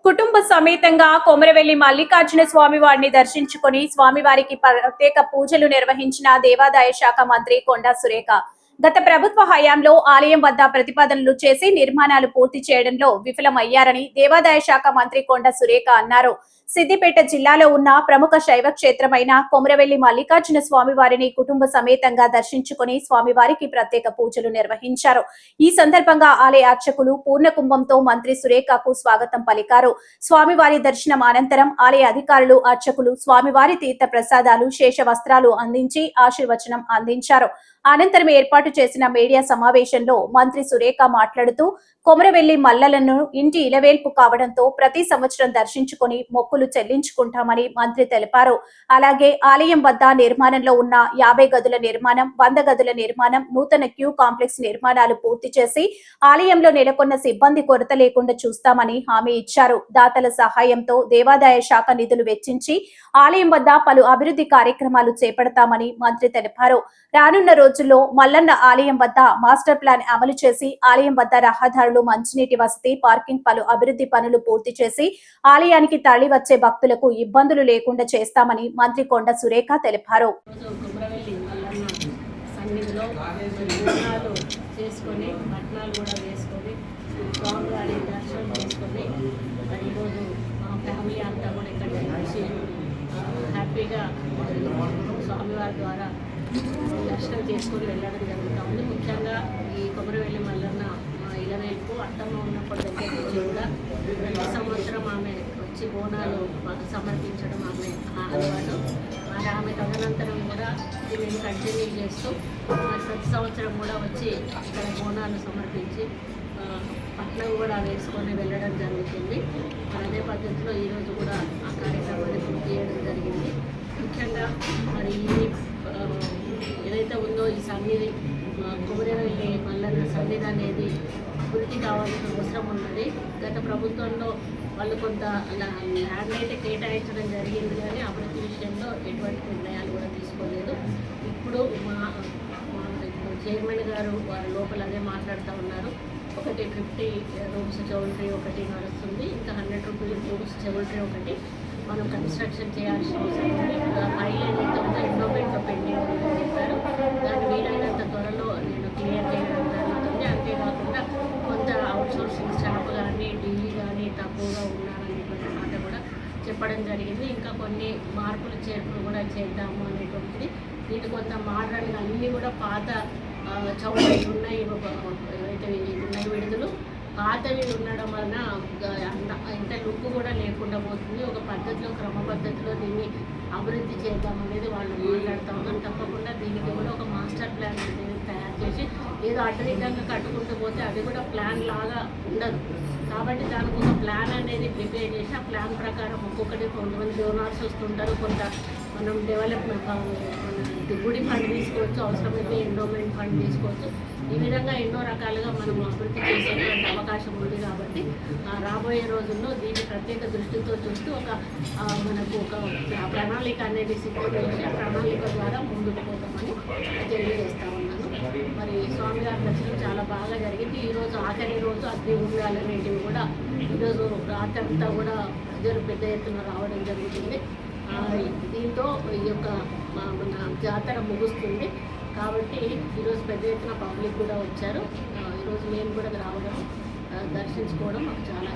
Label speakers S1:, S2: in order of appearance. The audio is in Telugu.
S1: కుటుంబ సమేతంగా కొమరవెల్లి మల్లికార్జున స్వామి వారిని దర్శించుకొని స్వామివారికి ప్రత్యేక పూజలు నిర్వహించిన దేవాదాయ శాఖ మంత్రి కొండా సురేఖ గత ప్రభుత్వ హయాంలో ఆలయం వద్ద ప్రతిపాదనలు చేసి నిర్మాణాలు పూర్తి చేయడంలో విఫలమయ్యారని దేవాదాయ శాఖ మంత్రి కొండా సురేఖ అన్నారు. సిద్దిపేట జిల్లాలో ఉన్న ప్రముఖ శైవ క్షేత్రమైన కొమరవెల్లి మల్లికార్జున స్వామి వారిని కుటుంబ సమేతంగా దర్శించుకుని స్వామివారికి ప్రత్యేక పూజలు నిర్వహించారు. ఈ సందర్భంగా ఆలయ అర్చకులు పూర్ణ కుంభంతో మంత్రి సురేఖకు స్వాగతం పలికారు. స్వామివారి దర్శనం అనంతరం ఆలయ అధికారులు అర్చకులు స్వామివారి తీర్థ ప్రసాదాలు శేష వస్త్రాలు అందించి ఆశీర్వచనం అందించారు. అనంతరం ఏర్పాటు చేసిన మీడియా సమావేశంలో మంత్రి సురేఖ మాట్లాడుతూ కొమరవెల్లి మల్లలను ఇంటి ఇలవేల్పు కావడంతో ప్రతి సంవత్సరం దర్శించుకొని మొక్కులు చెల్లించుకుంటామని మంత్రి తెలిపారు. అలాగే ఆలయం వద్ద నిర్మాణంలో ఉన్న 50 గదుల నిర్మాణం, 100 గదుల నిర్మాణం, నూతన క్యూ కాంప్లెక్స్ నిర్మాణాలు పూర్తి చేసి ఆలయంలో నెలకొన్న సిబ్బంది కొరత లేకుండా చూస్తామని హామీ ఇచ్చారు. దాతల సహాయంతో దేవాదాయ శాఖ నిధులు వెచ్చించి ఆలయం వద్ద పలు అభివృద్ధి కార్యక్రమాలు చేపడతామని మంత్రి తెలిపారు. రానున్న రోజుల్లో మల్లన్న ఆలయం వద్ద మాస్టర్ ప్లాన్ అమలు చేసి ఆలయం వద్ద రహదారులు, మంచినీటి వసతి, పార్కింగ్, పలు అభివృద్ధి పనులు పూర్తి చేసి ఆలయానికి తరలి వచ్చే భక్తులకు ఇబ్బందులు లేకుండా చేస్తామని మంత్రి కొండ సురేఖ తెలిపారు.
S2: హ్యాపీగా స్వామివారి ద్వారా దర్శనం చేసుకొని వెళ్ళడం జరుగుతూ ఉంది. ముఖ్యంగా ఈ కొమరవెల్లి మల్లన్న ఇలవేల్పు అత్తమ్మ ఉన్నప్పటి దగ్గర నుంచి కూడా ప్రతి సంవత్సరం ఆమె వచ్చి బోనాలు సమర్పించడం ఆమె అలవాటు. మరి ఆమె తదనంతరం కూడా దీన్ని కంటిన్యూ చేస్తూ ప్రతి సంవత్సరం కూడా వచ్చి ఇక్కడ బోనాలు సమర్పించి పట్నం కూడా వేసుకొని వెళ్ళడం జరుగుతుంది. అదే పద్ధతిలో ఈరోజు కూడా ఆ కార్యక్రమాన్ని పూర్తి చేయడం జరిగింది. ముఖ్యంగా మరి ఏదైతే ఉందో ఈ సన్నిధి కొమరవెల్లి మల్లన్న సన్నిధి అనేది అభివృద్ధి కావాల్సిన అవసరం ఉన్నది. గత ప్రభుత్వంలో వాళ్ళు కొంత ల్యాండ్ అయితే కేటాయించడం జరిగింది, కానీ అభివృద్ధి విషయంలో ఎటువంటి నిర్ణయాలు కూడా తీసుకోలేదు. ఇప్పుడు మా చైర్మన్ గారు వారి లోపల అదే మాట్లాడుతూ ఉన్నారు. ఒకటి 50 రూమ్స్ చౌల్ట్రీ ఒకటి నడుస్తుంది, ఇంకా 100 రూమ్స్ చౌల్ట్రీ ఒకటి మనం కన్స్ట్రక్షన్ చేయాల్సిన అవసరం ఉంది. ఫైల్ ఏదైతే ఉందో ఎండోమెంట్లో పెండింగ్ ఉందని చెప్పారు. దాన్ని వీలైనంత త్వరలో నేను క్లియర్ చేయడం జరుగుతుంది. అంతేకాకుండా కొంత అవుట్సోర్సింగ్ స్టాఫ్ కానీ డీలీ కానీ తక్కువగా ఉన్నారనేటువంటి మాట కూడా చెప్పడం జరిగింది. ఇంకా కొన్ని మార్పులు చేర్పులు కూడా చేద్దాము అనేటువంటిది. వీటి కొంత మోడర్న్గా అన్నీ కూడా పాత చౌకలు ఉన్నాయి, ఏవైతే ఉన్నాయి విడుదలు పాతవి ఉండడం వలన ఇంత లుక్ కూడా లేకుండా పోతుంది. ఒక పద్ధతిలో క్రమ పద్ధతిలో దీన్ని అభివృద్ధి చేద్దామనేది వాళ్ళు మాట్లాడుతూ ఉన్నాం. తప్పకుండా దీనికి కూడా ఒక మాస్టర్ ప్లాన్ అనేది తయారు చేసి ఏదో అడ్డదిడ్డంగా కట్టుకుంటూ పోతే అది కూడా ప్లాన్ లాగా ఉండదు. కాబట్టి దానికి ఒక ప్లాన్ అనేది ప్రిపేర్ చేసి ఆ ప్లాన్ ప్రకారం ఒక్కొక్కటి కొంతమంది డోనార్స్ వస్తుంటారు, కొంత మనం డెవలప్మెంట్ గుడి ఫండ్ తీసుకోవచ్చు, అవసరమైతే ఎండోమెంట్ ఫండ్ తీసుకోవచ్చు. ఈ విధంగా ఎన్నో రకాలుగా మనం అభివృద్ధి చేసేటువంటి అవకాశం ఉంది. కాబట్టి రాబోయే రోజుల్లో దీన్ని ప్రత్యేక దృష్టితో చూస్తూ మనకు ఒక ప్రణాళిక అనేది సిద్ధం చేసి ఆ ప్రణాళిక ద్వారా ముందుకు పోతామని తెలియజేస్తా ఉన్నాను. మరి స్వామివారి దర్శనం చాలా బాగా జరిగింది. ఈరోజు ఆఖరి రోజు అగ్ని ఉండాలి అనేటివి కూడా ఈరోజు రాత్రంతా కూడా ప్రజలు పెద్ద ఎత్తున రావడం జరుగుతుంది. దీంతో ఈ యొక్క మన జాతర ముగుస్తుంది. కాబట్టి ఈరోజు పెద్ద ఎత్తున పబ్లిక్ కూడా వచ్చారు. ఈరోజు మేము కూడా రావడం దర్శించుకోవడం మాకు చాలా